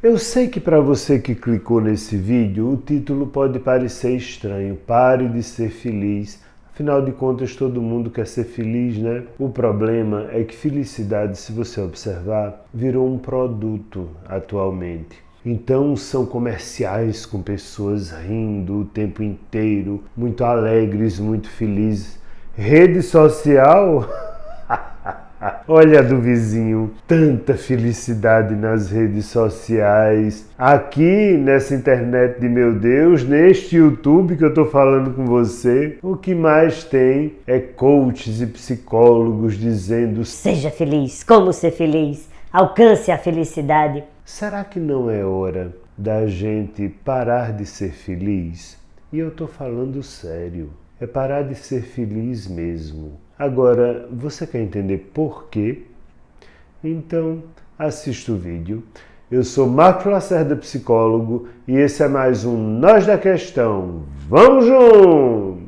Eu sei que para você que clicou nesse vídeo, o título pode parecer estranho. Pare de ser feliz. Afinal de contas, todo mundo quer ser feliz, né? O problema é que felicidade, se você observar, virou um produto atualmente. Então são comerciais com pessoas rindo o tempo inteiro, muito alegres, muito felizes. Rede social? Olha a do vizinho, tanta felicidade nas redes sociais. Aqui nessa internet de meu Deus, neste YouTube que eu estou falando com você, o que mais tem é coaches e psicólogos dizendo: seja feliz, como ser feliz, alcance a felicidade. Será que não é hora da gente parar de ser feliz? E eu estou falando sério, é parar de ser feliz mesmo. Agora, você quer entender por quê? Então, assista o vídeo. Eu sou Marcos Lacerda, psicólogo, e esse é mais um Nós da Questão. Vamos junto!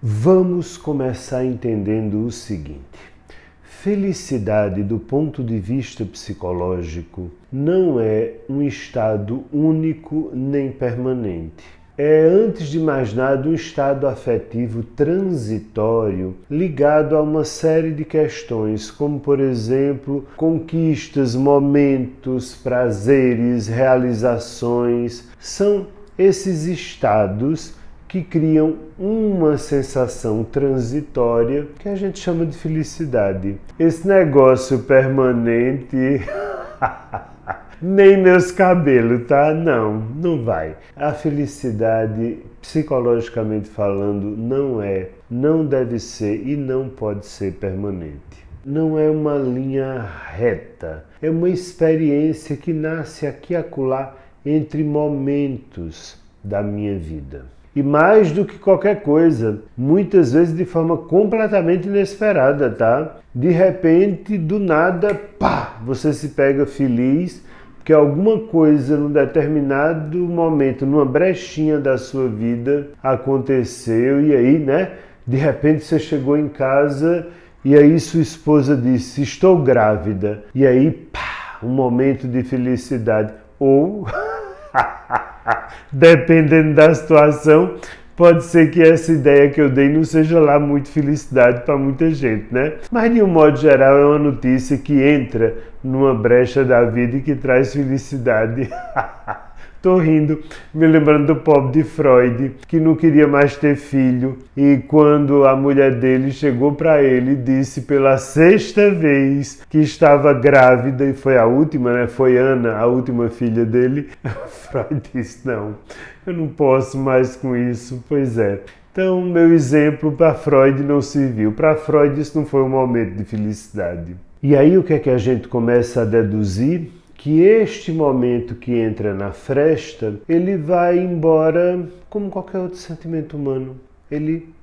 Vamos começar entendendo o seguinte. Felicidade, do ponto de vista psicológico, não é um estado único nem permanente. É, antes de mais nada, um estado afetivo transitório ligado a uma série de questões, como, por exemplo, conquistas, momentos, prazeres, realizações. São esses estados que criam uma sensação transitória que a gente chama de felicidade. Esse negócio permanente, nem meus cabelos, tá? Não vai. A felicidade, psicologicamente falando, não deve ser e não pode ser permanente. Não é uma linha reta, é uma experiência que nasce aqui e acolá entre momentos da minha vida. E mais do que qualquer coisa, muitas vezes de forma completamente inesperada, tá? De repente, do nada, pá, você se pega feliz porque alguma coisa num determinado momento, numa brechinha da sua vida, aconteceu e aí, né? De repente você chegou em casa e aí sua esposa disse: estou grávida. E aí, pá, um momento de felicidade. Ou... dependendo da situação, pode ser que essa ideia que eu dei não seja lá muito felicidade para muita gente, né? Mas de um modo geral é uma notícia que entra numa brecha da vida e que traz felicidade. Tô rindo, me lembrando do pobre de Freud, que não queria mais ter filho, e quando a mulher dele chegou para ele e disse pela 6ª vez que estava grávida, e foi a última, né? Foi Ana, a última filha dele, Freud disse: não, eu não posso mais com isso. Pois é. Então, meu exemplo para Freud não serviu. Para Freud isso não foi um momento de felicidade. E aí o que é que a gente começa a deduzir? Que este momento que entra na fresta, ele vai embora como qualquer outro sentimento humano. Ele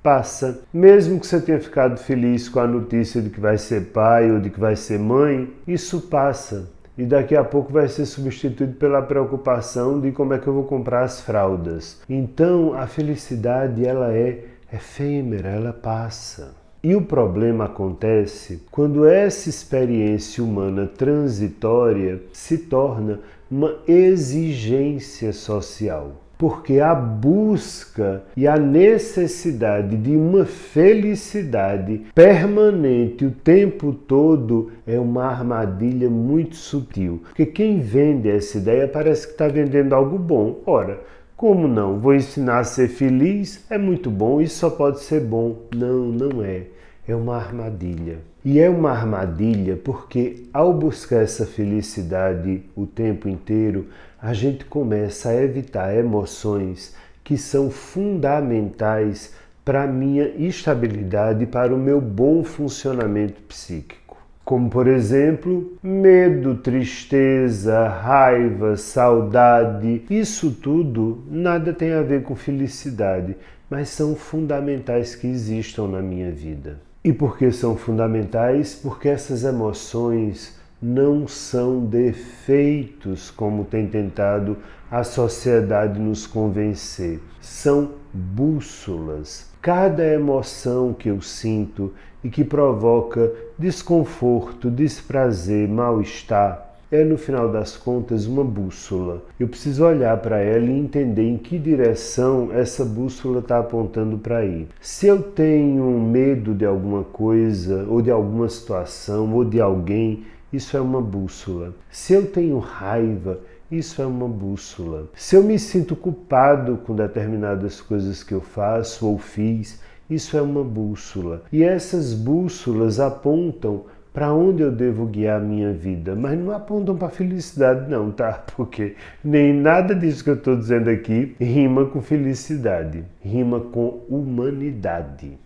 passa. Mesmo que você tenha ficado feliz com a notícia de que vai ser pai ou de que vai ser mãe, isso passa. E daqui a pouco vai ser substituído pela preocupação de como é que eu vou comprar as fraldas. Então, a felicidade, ela é efêmera, ela passa. E o problema acontece quando essa experiência humana transitória se torna uma exigência social. Porque a busca e a necessidade de uma felicidade permanente o tempo todo é uma armadilha muito sutil. Porque quem vende essa ideia parece que está vendendo algo bom. Ora, como não? Vou ensinar a ser feliz? É muito bom, isso só pode ser bom. Não, não é. É uma armadilha. E é uma armadilha porque ao buscar essa felicidade o tempo inteiro, a gente começa a evitar emoções que são fundamentais para a minha estabilidade e para o meu bom funcionamento psíquico. Como, por exemplo, medo, tristeza, raiva, saudade. Isso tudo nada tem a ver com felicidade, mas são fundamentais que existam na minha vida. E por que são fundamentais? Porque essas emoções não são defeitos, como tem tentado a sociedade nos convencer. São bússolas. cada emoção que eu sinto e que provoca desconforto, desprazer, mal-estar, é no final das contas uma bússola. Eu preciso olhar para ela e entender em que direção essa bússola está apontando para ir. Se eu tenho medo de alguma coisa, ou de alguma situação, ou de alguém, isso é uma bússola. Se eu tenho raiva, isso é uma bússola. Se eu me sinto culpado com determinadas coisas que eu faço ou fiz, isso é uma bússola. E essas bússolas apontam para onde eu devo guiar a minha vida, mas não apontam para a felicidade não, tá? Porque nem nada disso que eu estou dizendo aqui rima com felicidade, rima com humanidade.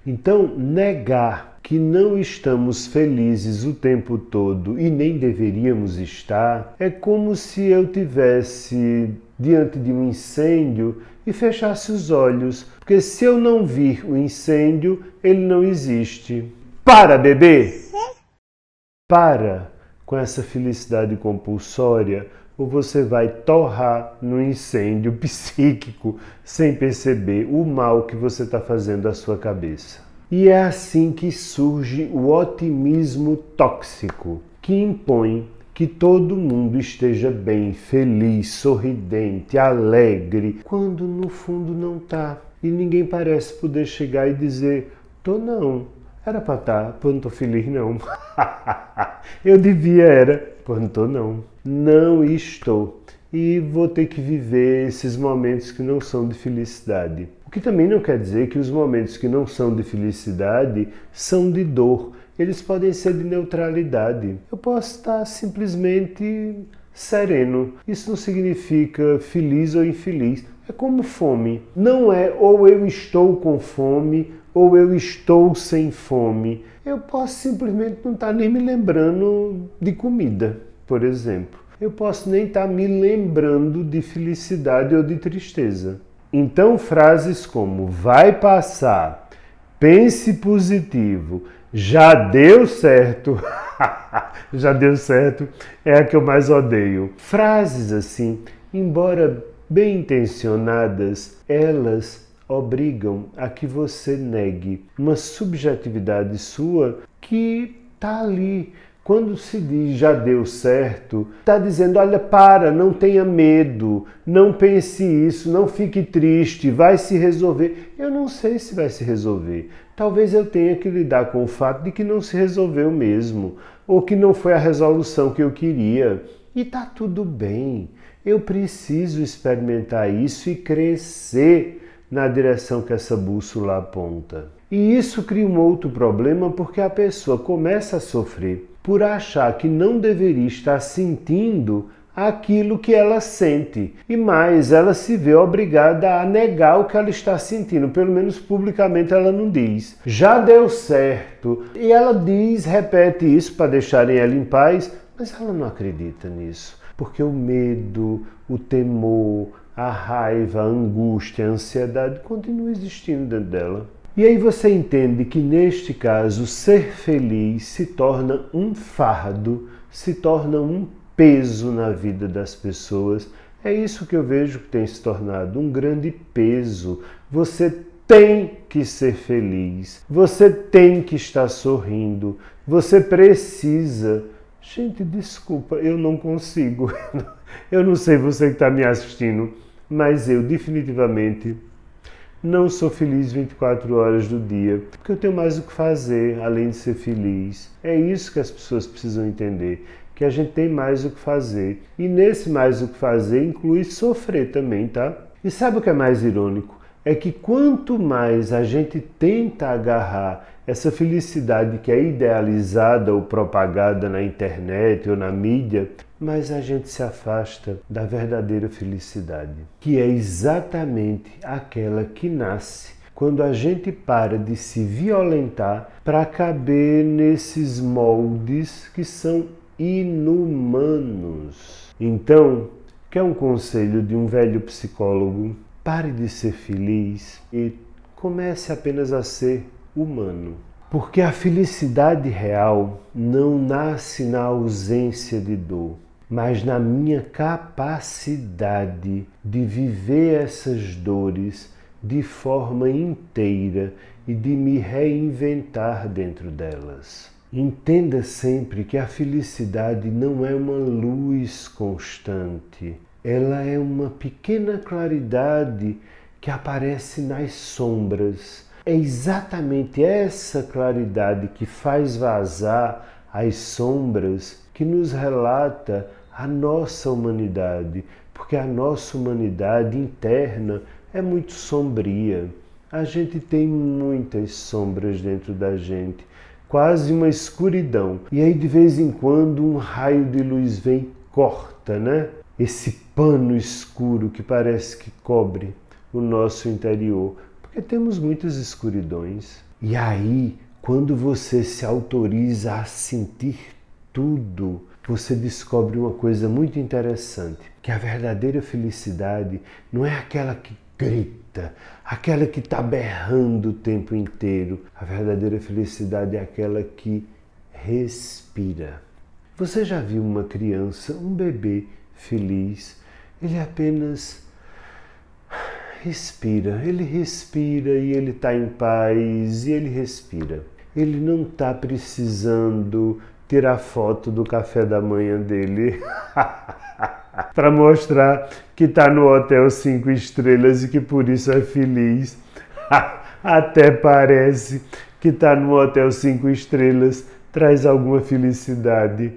Então, negar que não estamos felizes o tempo todo e nem deveríamos estar, é como se eu tivesse diante de um incêndio e fechasse os olhos, porque se eu não vir o incêndio, ele não existe. Para, bebê! Para com essa felicidade compulsória, ou você vai torrar no incêndio psíquico sem perceber o mal que você está fazendo à sua cabeça. E é assim que surge o otimismo tóxico, que impõe que todo mundo esteja bem, feliz, sorridente, alegre, quando no fundo não está. E ninguém parece poder chegar e dizer, tô não. Era pra estar, pô, não tô feliz não. Eu devia, era, pô, não tô não. Não estou. E vou ter que viver esses momentos que não são de felicidade. O que também não quer dizer que os momentos que não são de felicidade são de dor. Eles podem ser de neutralidade. Eu posso estar simplesmente sereno. Isso não significa feliz ou infeliz. É como fome. Não é ou eu estou com fome ou eu estou sem fome. Eu posso simplesmente não estar nem me lembrando de comida, por exemplo. Eu posso nem estar me lembrando de felicidade ou de tristeza. Então, frases como vai passar, pense positivo, já deu certo, já deu certo, é a que eu mais odeio. Frases assim, embora bem intencionadas, elas obrigam a que você negue uma subjetividade sua que está ali. Quando se diz já deu certo, está dizendo, olha, para, não tenha medo, não pense isso, não fique triste, vai se resolver. Eu não sei se vai se resolver. Talvez eu tenha que lidar com o fato de que não se resolveu mesmo, ou que não foi a resolução que eu queria. E está tudo bem. Eu preciso experimentar isso e crescer na direção que essa bússola aponta. E isso cria um outro problema porque a pessoa começa a sofrer por achar que não deveria estar sentindo aquilo que ela sente. E mais, ela se vê obrigada a negar o que ela está sentindo, pelo menos publicamente ela não diz. Já deu certo. E ela diz, repete isso para deixarem ela em paz, mas ela não acredita nisso. Porque o medo, o temor, a raiva, a angústia, a ansiedade continuam existindo dentro dela. E aí você entende que neste caso ser feliz se torna um fardo, se torna um peso na vida das pessoas. É isso que eu vejo que tem se tornado um grande peso. Você tem que ser feliz, você tem que estar sorrindo, você precisa. Gente, desculpa, eu não consigo. Eu não sei você que está me assistindo, mas eu definitivamente não sou feliz 24 horas do dia, porque eu tenho mais o que fazer além de ser feliz. É isso que as pessoas precisam entender, que a gente tem mais o que fazer. E nesse mais o que fazer inclui sofrer também, tá? E sabe o que é mais irônico? É que quanto mais a gente tenta agarrar essa felicidade que é idealizada ou propagada na internet ou na mídia, mas a gente se afasta da verdadeira felicidade, que é exatamente aquela que nasce quando a gente para de se violentar para caber nesses moldes que são inumanos. Então, quer um conselho de um velho psicólogo? Pare de ser feliz e comece apenas a ser humano. Porque a felicidade real não nasce na ausência de dor, mas na minha capacidade de viver essas dores de forma inteira e de me reinventar dentro delas. Entenda sempre que a felicidade não é uma luz constante. Ela é uma pequena claridade que aparece nas sombras. É exatamente essa claridade que faz vazar as sombras que nos relata a nossa humanidade, porque a nossa humanidade interna é muito sombria. A gente tem muitas sombras dentro da gente, quase uma escuridão. E aí de vez em quando um raio de luz vem e corta, né? Esse pano escuro que parece que cobre o nosso interior, porque temos muitas escuridões. E aí, quando você se autoriza a sentir tudo, você descobre uma coisa muito interessante, que a verdadeira felicidade não é aquela que grita, aquela que está berrando o tempo inteiro. A verdadeira felicidade é aquela que respira. Você já viu uma criança, um bebê feliz? Ele apenas respira, ele respira e ele está em paz e ele respira. Ele não está precisando tirar foto do café da manhã dele para mostrar que está no hotel 5 estrelas e que por isso é feliz. Até parece que está no hotel 5 estrelas traz alguma felicidade.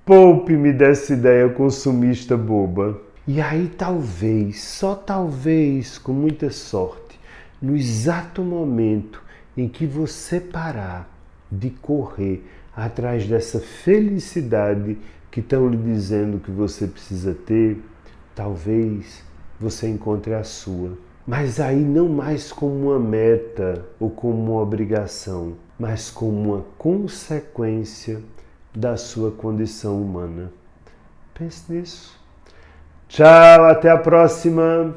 Poupe-me dessa ideia consumista boba. E aí talvez, só talvez, com muita sorte, no exato momento em que você parar de correr atrás dessa felicidade que estão lhe dizendo que você precisa ter, talvez você encontre a sua. Mas aí não mais como uma meta ou como uma obrigação, mas como uma consequência da sua condição humana. Pense nisso. Tchau, até a próxima!